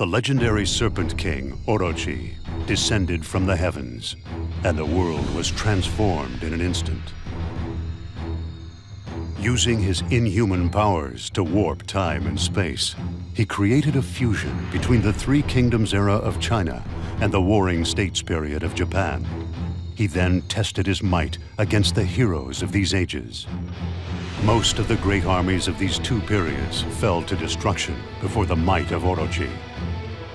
the legendary Serpent King, Orochi, descended from the heavens, and the world was transformed in an instant. Using his inhuman powers to warp time and space, he created a fusion between the Three Kingdoms era of China and the Warring States period of Japan. He then tested his might against the heroes of these ages. Most of the great armies of these two periods fell to destruction before the might of Orochi.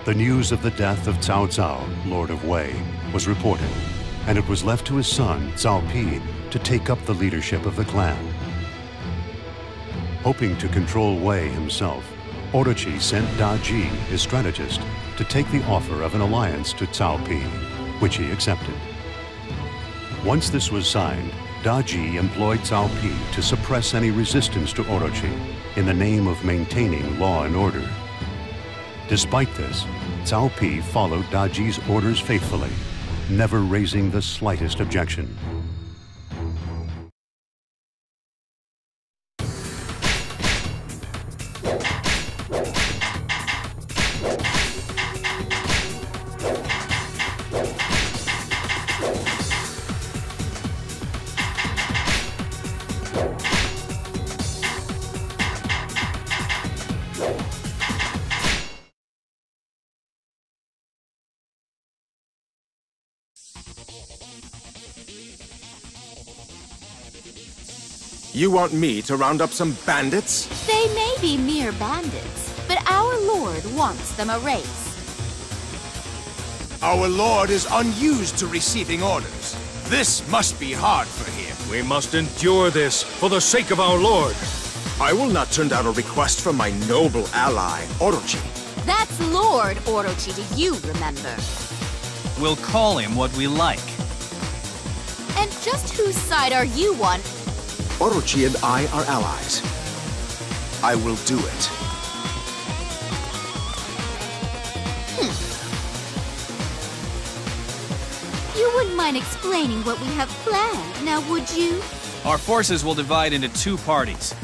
The news of the death of Cao Cao, Lord of Wei, was reported, and it was left to his son, Cao Pi, to take up the leadership of the clan. Hoping to control Wei himself, Orochi sent Da Ji, his strategist, to take the offer of an alliance to Cao Pi, which he accepted. Once this was signed, Da Ji employed Cao Pi to suppress any resistance to Orochi in the name of maintaining law and order. Despite this, Cao Pi followed Da Ji's orders faithfully, never raising the slightest objection. You want me to round up some bandits? They may be mere bandits, but our Lord wants them erased. Our Lord is unused to receiving orders. This must be hard for him. We must endure this for the sake of our Lord. I will not turn down a request from my noble ally, Orochi. That's Lord Orochi to you, remember. We'll call him what we like. And just whose side are you on? Orochi and I are allies. I will do it. You wouldn't mind explaining what we have planned, now would you? Our forces will divide into two parties.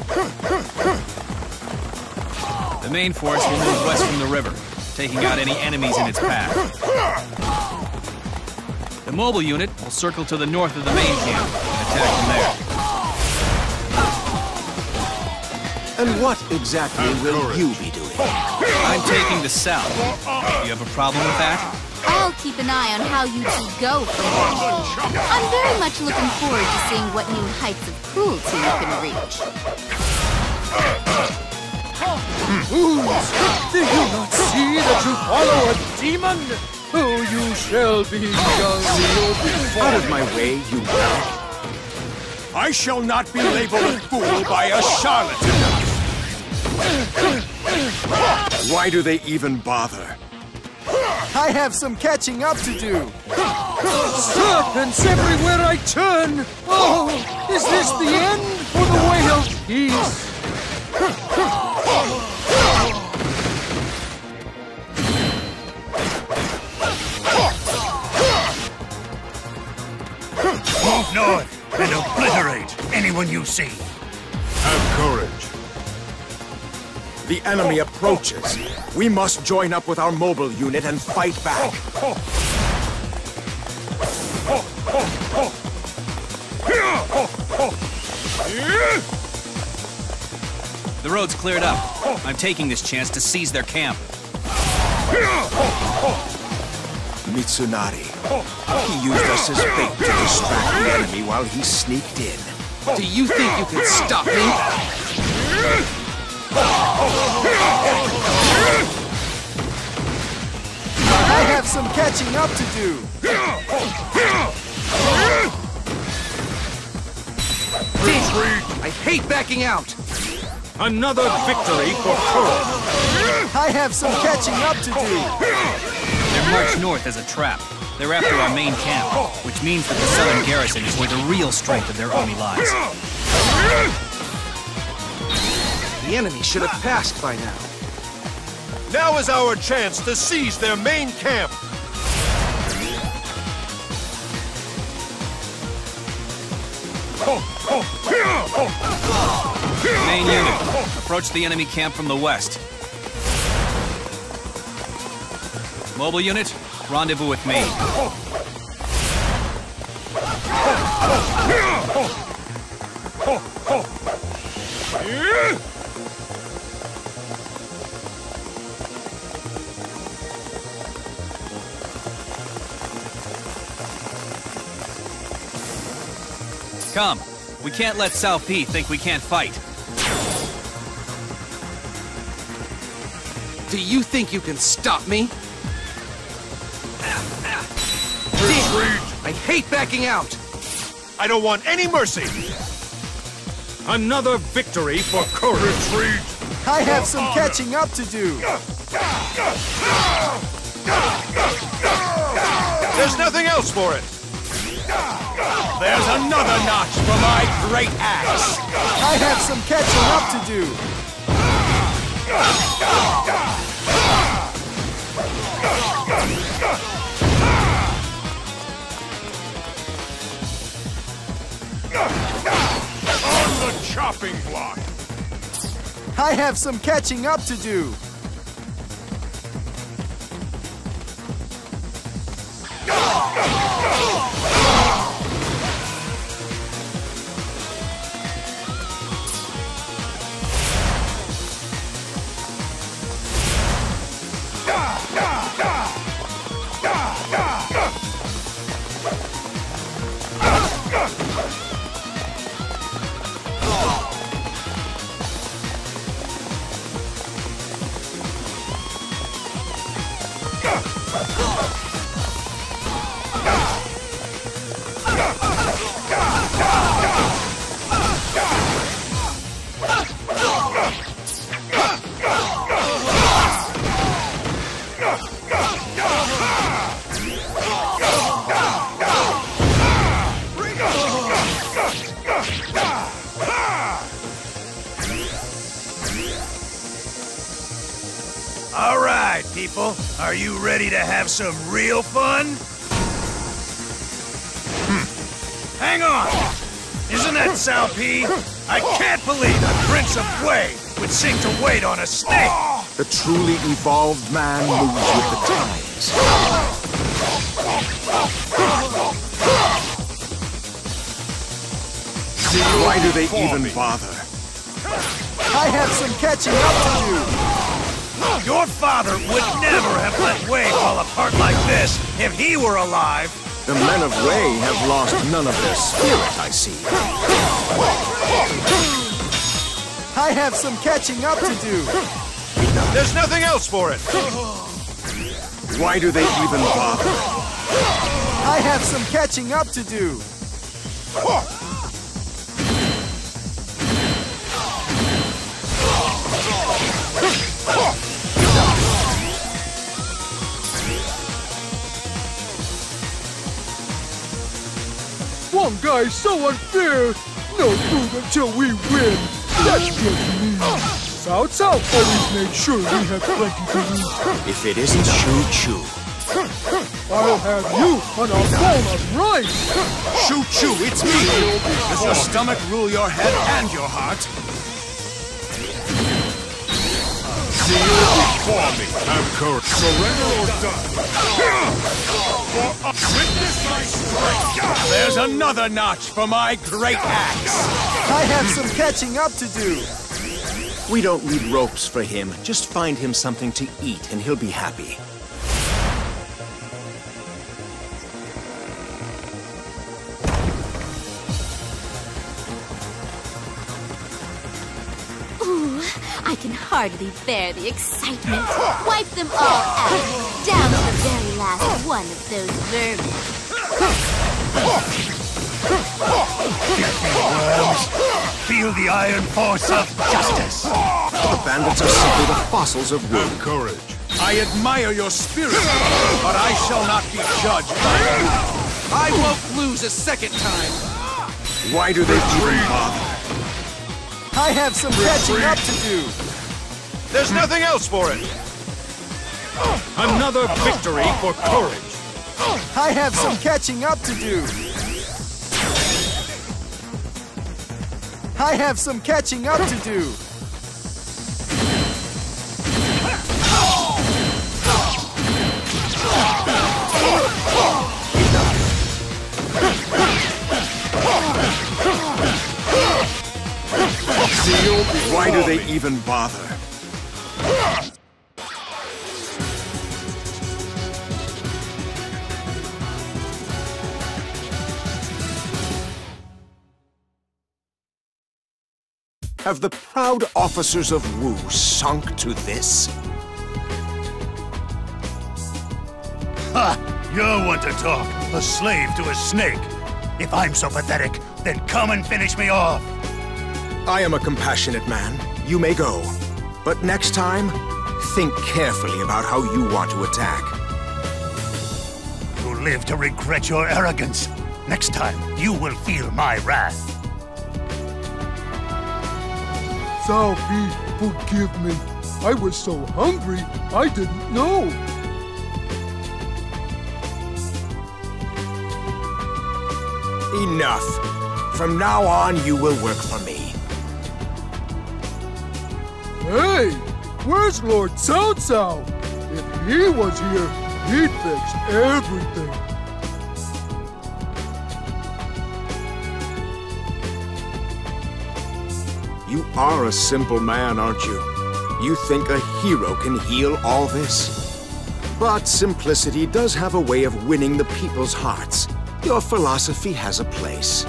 The main force will move west from the river, taking out any enemies in its path. The mobile unit will circle to the north of the main camp and attack from there. And what exactly will you be doing? I'm taking the south. You have a problem with that? I'll keep an eye on how you two go from there. I'm very much looking forward to seeing what new heights of cruelty you can reach. Do you not see that you follow a demon? Oh, you shall be judged. Out of my way, you whelp. I shall not be labeled a fool by a charlatan. Why do they even bother? I have some catching up to do. Serpents everywhere I turn. Oh, is this the end or the way of peace? Move north and obliterate anyone you see. Have courage. The enemy approaches. We must join up with our mobile unit and fight back. The road's cleared up. I'm taking this chance to seize their camp. Mitsunari. He used us as bait to distract the enemy while he sneaked in. Do you think you can stop me? I have some catching up to do. Retreat! I hate backing out. Another victory for Kuro. I have some catching up to do. They're marched north as a trap. They're after our main camp, which means that the southern garrison is where the real strength of their army lies. The enemy should have passed by now. Now is our chance to seize their main camp. Main unit, approach the enemy camp from the west. Mobile unit, rendezvous with me. Come. We can't let Cao Pi think we can't fight. Do you think you can stop me? Retreat! I hate backing out! I don't want any mercy! Another victory for courage! Retreat! I have some catching up to do! There's nothing else for it! There's another notch for my great axe! I have some catching up to do! On the chopping block! I have some catching up to do! All right, people. Are you ready to have some real fun? Hang on! Isn't that Cao Pi? I can't believe the Prince of Wei would seem to wait on a snake! The truly evolved man moves with the times. Why do they even bother? I have some catching up to do! Your father would never have let Wei fall apart like this if he were alive! The men of Wei have lost none of their spirit, I see. I have some catching up to do! There's nothing else for it! Why do they even bother? I have some catching up to do! One guy's so unfair! No food until we win! That's just me! Cao Cao always made sure we have plenty to eat! If it isn't Chu-Chu. I'll have you on a bowl of rice! Chu-Chu, it's me! Does your stomach rule your head and your heart? See you before me! Have courage! Surrender or die! Witness my strength! There's another notch for my great axe! I have some catching up to do! We don't need ropes for him. Just find him something to eat and he'll be happy. Ooh, I can hardly bear the excitement. Wipe them all out, down to the very last one of those vermin. Feel the iron force of justice! The bandits are simply the fossils of wood. Have courage! I admire your spirit, but I shall not be judged by you. I won't lose a second time! Why do they even bother? I have some catching up to do! There's nothing else for it! Another victory for courage! I have some catching up to do! I have some catching up to do! Why do they even bother? Have the proud officers of Wu sunk to this? Ha! You want to talk? A slave to a snake? If I'm so pathetic, then come and finish me off! I am a compassionate man. You may go. But next time, think carefully about how you want to attack. You live to regret your arrogance. Next time, you will feel my wrath. Cao Pi, forgive me. I was so hungry, I didn't know. Enough. From now on, you will work for me. Hey, where's Lord Cao Cao? If he was here, he'd fix everything. You are a simple man, aren't you? You think a hero can heal all this? But simplicity does have a way of winning the people's hearts. Your philosophy has a place.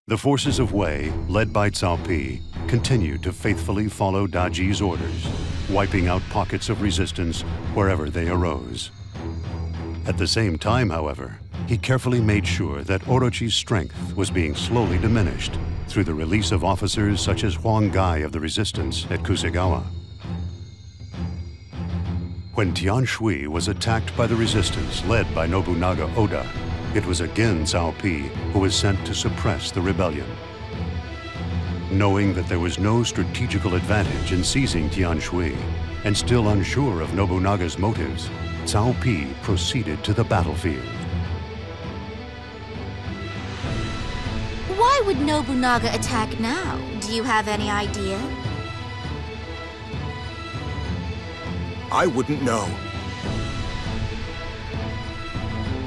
The forces of Wei, led by Cao Pi, continued to faithfully follow Daji's orders, wiping out pockets of resistance wherever they arose. At the same time, however, he carefully made sure that Orochi's strength was being slowly diminished through the release of officers such as Huang Gai of the Resistance at Kusegawa. When Tian Shui was attacked by the Resistance led by Nobunaga Oda, it was again Cao Pi who was sent to suppress the rebellion. Knowing that there was no strategical advantage in seizing Tian Shui, and still unsure of Nobunaga's motives, Cao Pi proceeded to the battlefield. Why would Nobunaga attack now? Do you have any idea? I wouldn't know.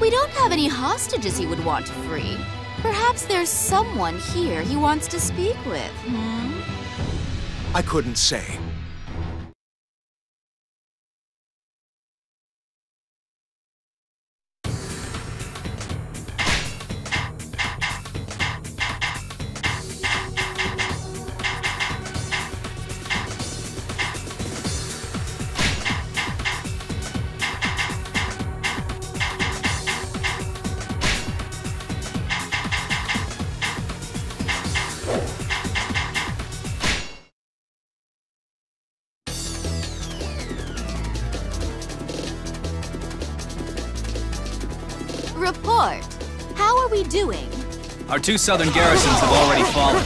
We don't have any hostages he would want to free. Perhaps there's someone here he wants to speak with, I couldn't say. Report. How are we doing? Our 2 southern garrisons have already fallen.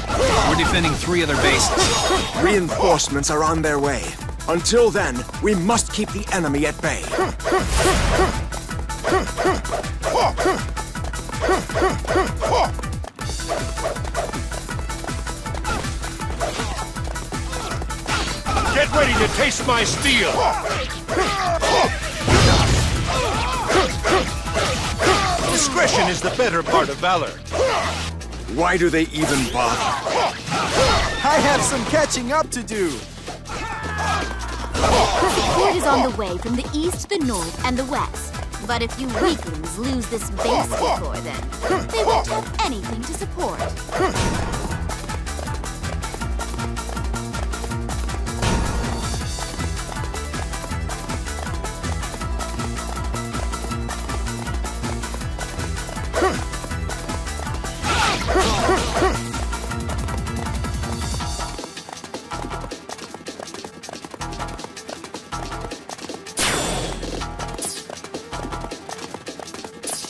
We're defending 3 other bases. Reinforcements are on their way. Until then, we must keep the enemy at bay. Get ready to taste my steel! Discretion is the better part of valor. Why do they even bother? I have some catching up to do. Support is on the way from the east, the north, and the west. But if you weaklings lose this base before then, they won't have anything to support.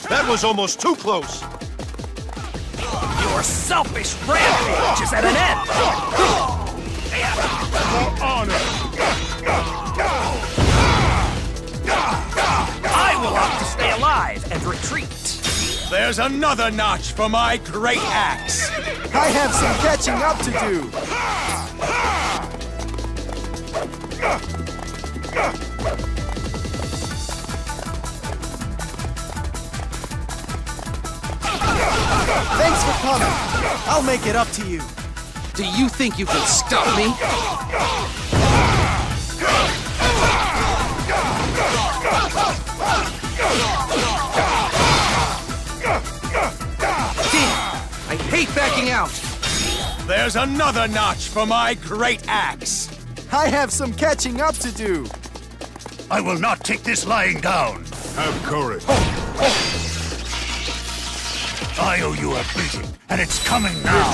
That was almost too close. Your selfish rampage is at an end! For honor! I will opt to stay alive and retreat. There's another notch for my great axe! I have some catching up to do. Thanks for coming. I'll make it up to you. Do you think you can stop me? Damn! I hate backing out. There's another notch for my great axe! I have some catching up to do. I will not take this lying down. Have courage. I owe you a beating, and it's coming now.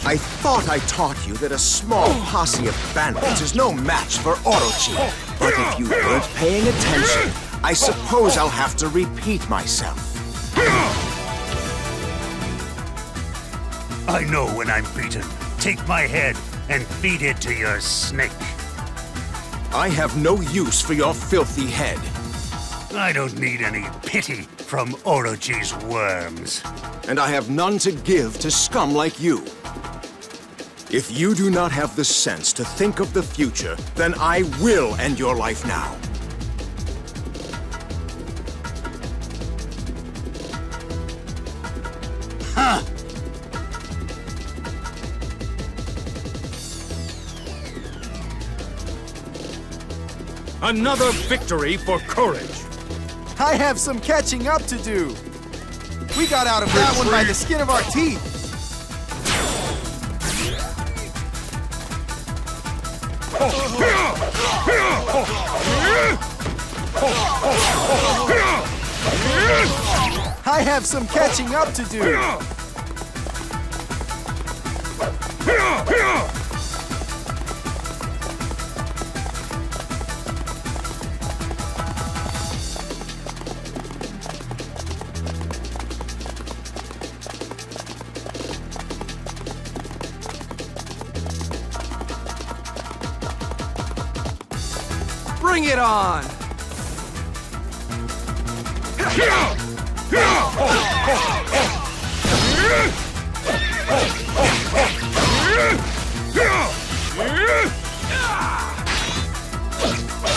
I thought I taught you that a small posse of bandits is no match for Orochi. But if you weren't paying attention, I suppose I'll have to repeat myself. I know when I'm beaten. Take my head and feed it to your snake. I have no use for your filthy head. I don't need any pity from Orochi's worms. And I have none to give to scum like you. If you do not have the sense to think of the future, then I will end your life now. Huh! Another victory for courage! I have some catching up to do. We got out of that one by the skin of our teeth. I have some catching up to do. Bring it on!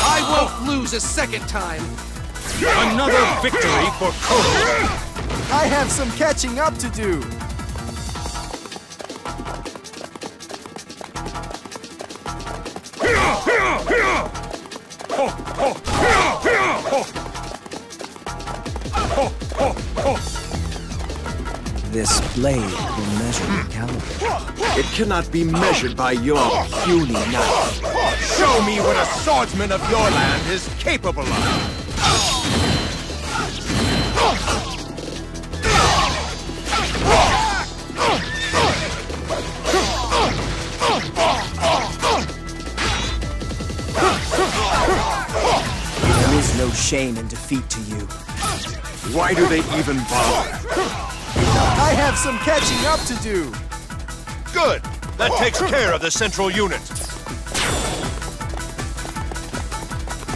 I won't lose a second time! Another victory for courage! I have some catching up to do. This blade will measure the caliber. It cannot be measured by your puny knife. Show me what a swordsman of your land is capable of! There is no shame in defeat to you. Why do they even bother? I have some catching up to do. Good! That takes care of the central unit.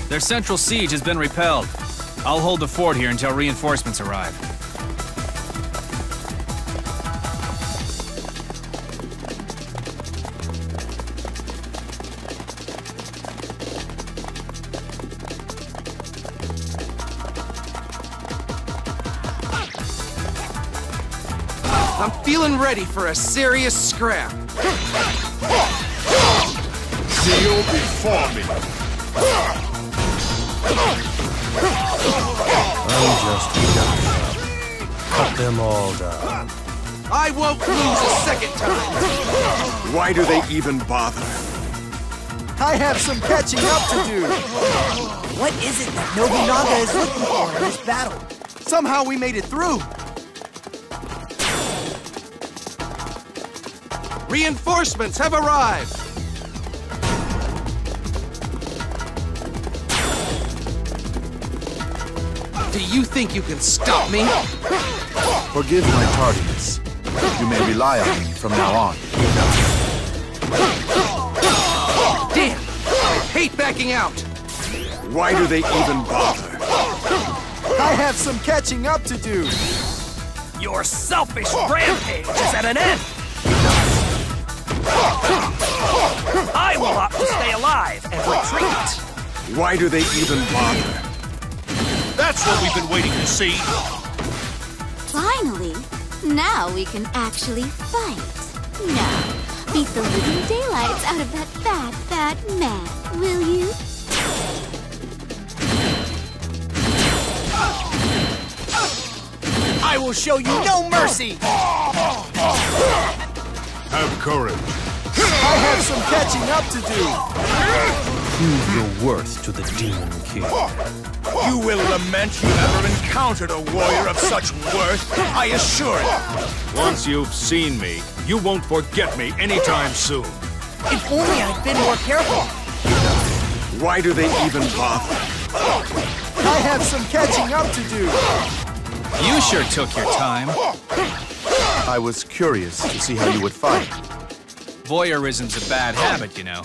Their central siege has been repelled. I'll hold the fort here until reinforcements arrive. I'm feeling ready for a serious scrap. Kneel before me. I'm just done. Cut them all down. I won't lose a second time. Why do they even bother? I have some catching up to do. What is it that Nobunaga is looking for in this battle? Somehow we made it through. Reinforcements have arrived. Do you think you can stop me? Forgive my tardiness. You may rely on me from now on. Damn! I hate backing out. Why do they even bother? I have some catching up to do. Your selfish rampage is at an end! I will opt to stay alive and retreat. Why do they even bother? That's what we've been waiting to see. Finally, now we can actually fight. Now, beat the living daylights out of that bad man, will you? I will show you no mercy! Have courage. I have some catching up to do. Prove your worth to the Demon King. You will lament you ever encountered a warrior of such worth, I assure you. Once you've seen me, you won't forget me anytime soon. If only I'd been more careful. Why do they even bother? I have some catching up to do. You sure took your time. I was curious to see how you would fight. Voyeurism's a bad habit, you know.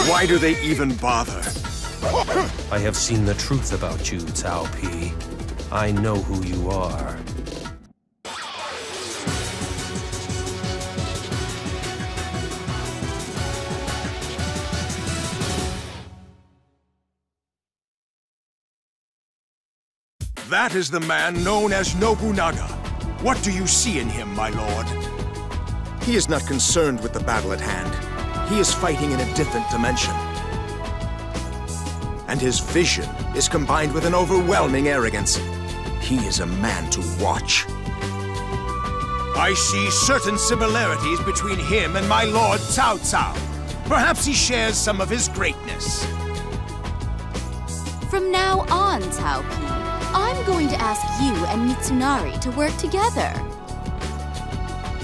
Why do they even bother? I have seen the truth about you, Cao Pi. I know who you are. That is the man known as Nobunaga. What do you see in him, my lord? He is not concerned with the battle at hand. He is fighting in a different dimension. And his vision is combined with an overwhelming arrogance. He is a man to watch. I see certain similarities between him and my lord Cao Cao. Perhaps he shares some of his greatness. From now on, Cao Pi, I'm going to ask you and Mitsunari to work together.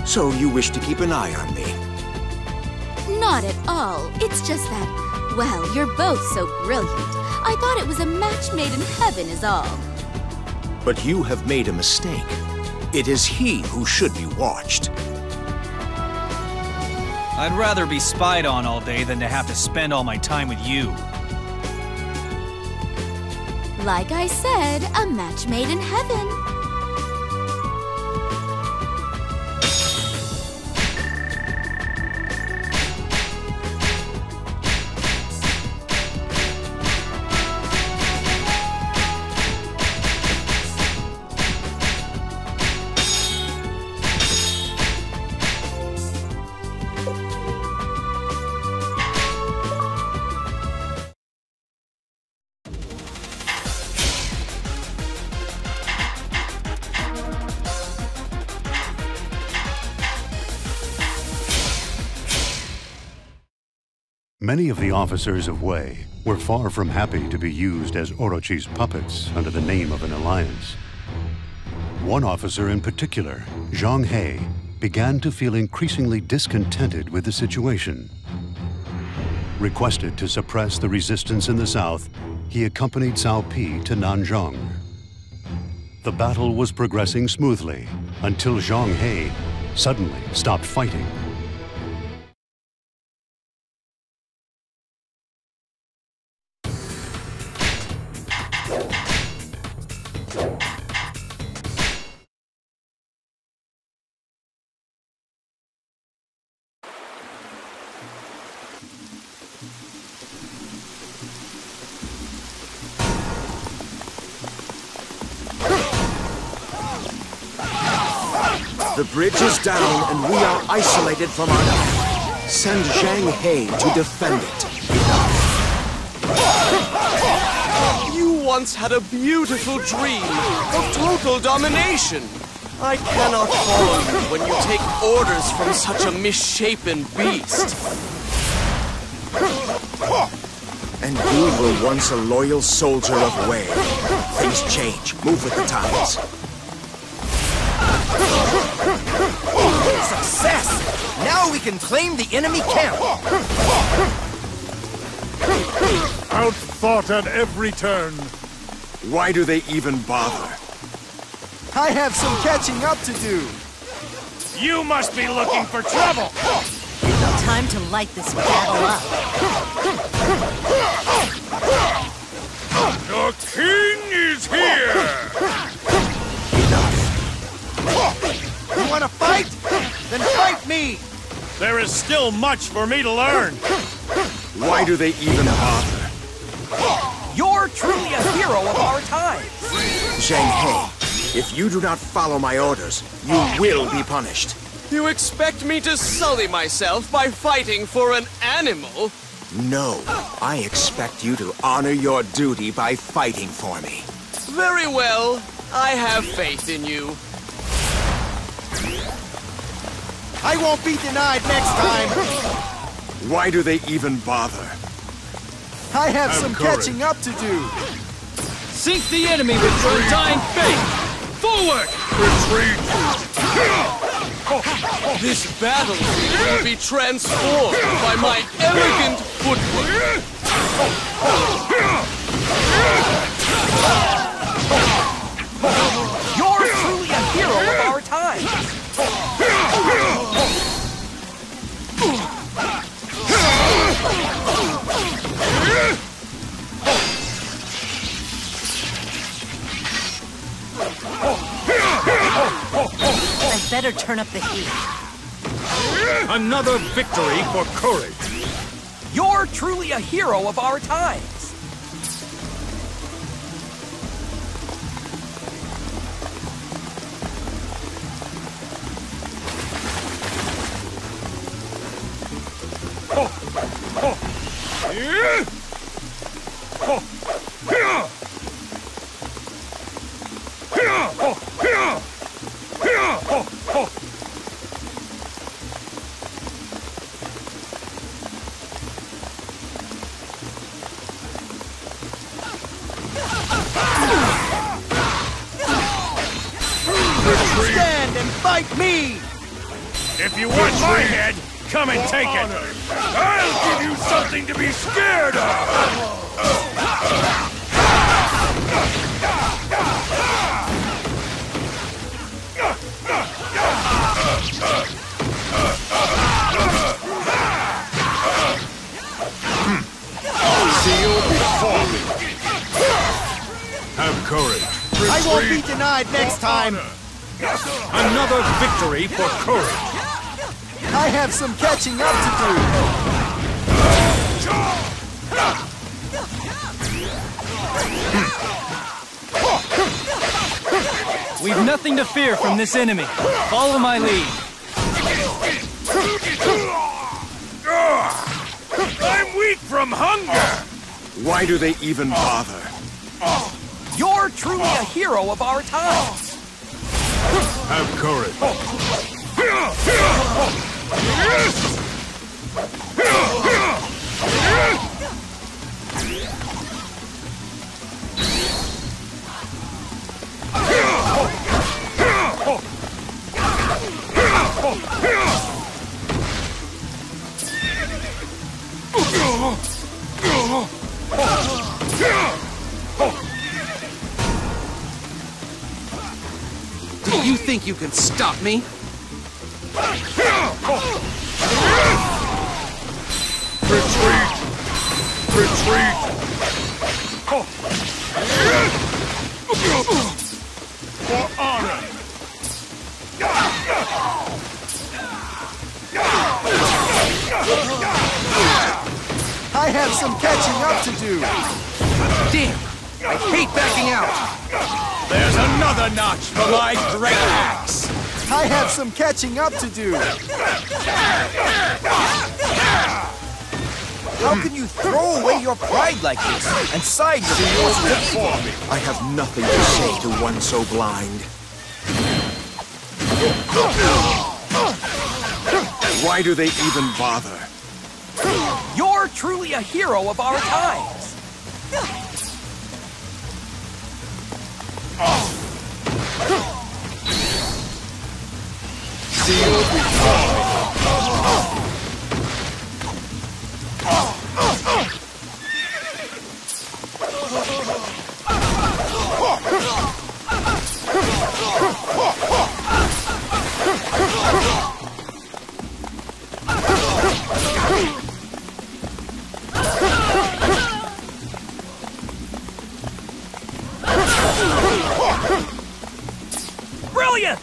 So you wish to keep an eye on me? Not at all. It's just that, well, you're both so brilliant. I thought it was a match made in heaven is all. But you have made a mistake. It is he who should be watched. I'd rather be spied on all day than to have to spend all my time with you. Like I said, a match made in heaven. Many of the officers of Wei were far from happy to be used as Orochi's puppets under the name of an alliance. One officer in particular, Zhang He, began to feel increasingly discontented with the situation. Requested to suppress the resistance in the south, he accompanied Cao Pi to Nanzhong. the battle was progressing smoothly until Zhang He suddenly stopped fighting. The bridge is down and we are isolated from our enemy. Send Zhang He to defend it. You once had a beautiful dream of total domination. I cannot follow you when you take orders from such a misshapen beast. And you were once a loyal soldier of Wei. Things change. Move with the times. Success! Now we can claim the enemy camp! Outthought at every turn. Why do they even bother? I have some catching up to do. You must be looking for trouble! Time to light this battle up. The king is here! You want to fight? Then fight me! There is still much for me to learn. Why do they even bother? You're truly a hero of our times! Zhang He, if you do not follow my orders, you will be punished. You expect me to sully myself by fighting for an animal? No, I expect you to honor your duty by fighting for me. Very well. I have faith in you. I won't be denied next time! Why do they even bother? I have some catching up to do! Sink the enemy with your undying faith! Forward! Retreat! This battle will be transformed by my elegant footwork. You're truly a hero of our times! I'd better turn up the heat. Another victory for courage. You're truly a hero of our times! Stand and fight me! If you want my head, come and take it. I'll give you something to be scared of. Seal before me. Have courage. Retreat. I won't be denied next time! Another victory for courage. I have some catching up to do! We've nothing to fear from this enemy. Follow my lead. I'm weak from hunger. Why do they even bother? You're truly a hero of our times! Have courage. You think you can stop me? Retreat! Retreat! For honor! I have some catching up to do. Damn! I hate backing out! There's another notch for my great axe! I have some catching up to do. How can you throw away your pride like this and side with the yours before me? I have nothing to say to one so blind. Why do they even bother? You're truly a hero of our times. Seal before me. Brilliant!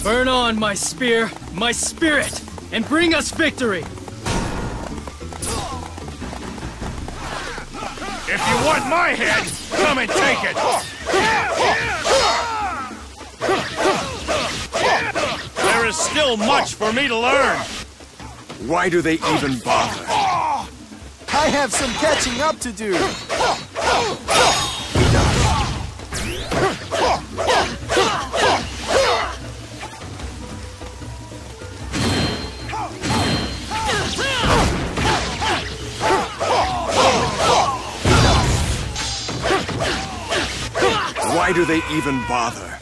Burn on, my spear, my spirit, and bring us victory! If you want my head, come and take it! There is still much for me to learn! Why do they even bother? I have some catching up to do. Why do they even bother?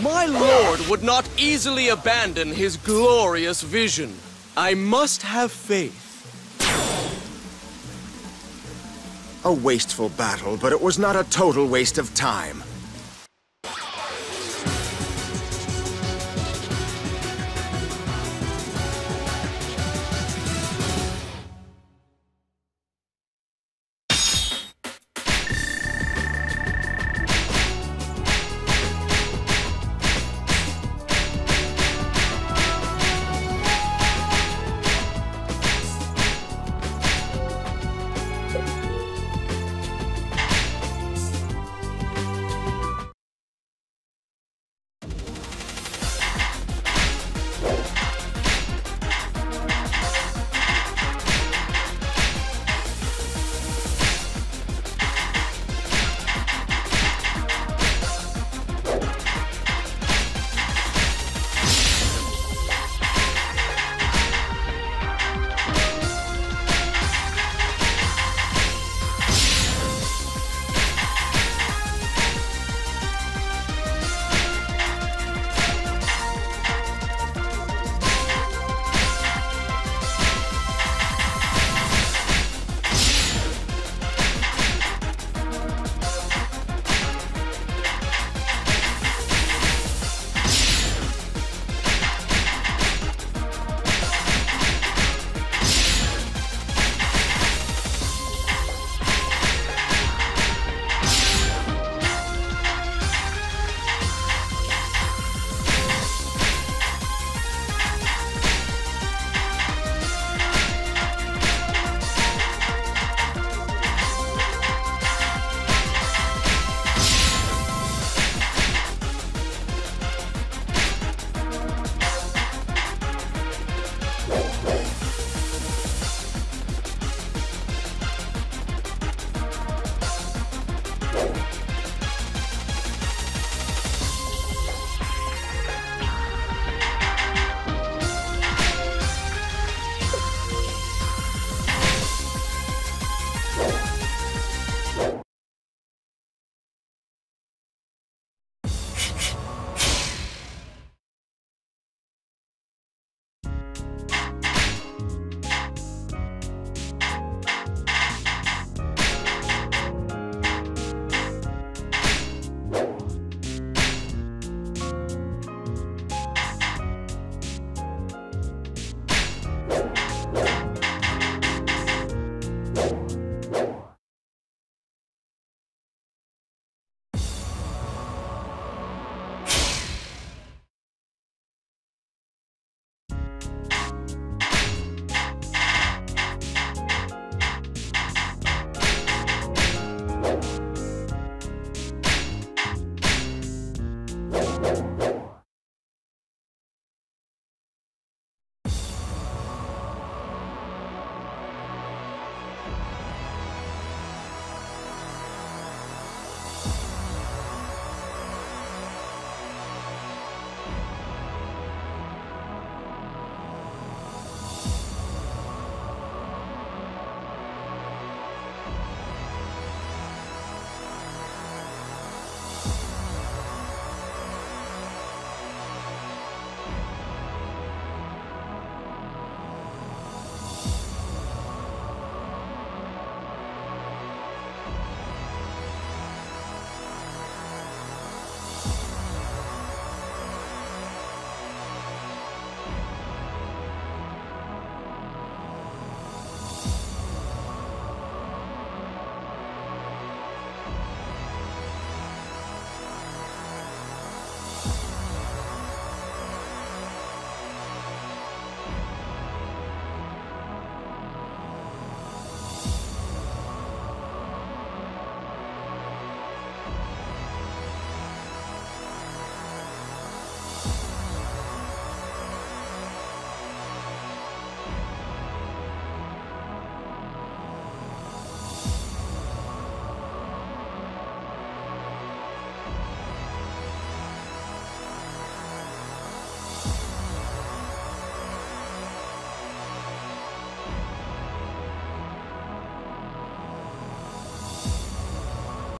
My lord would not easily abandon his glorious vision. I must have faith. A wasteful battle, but it was not a total waste of time.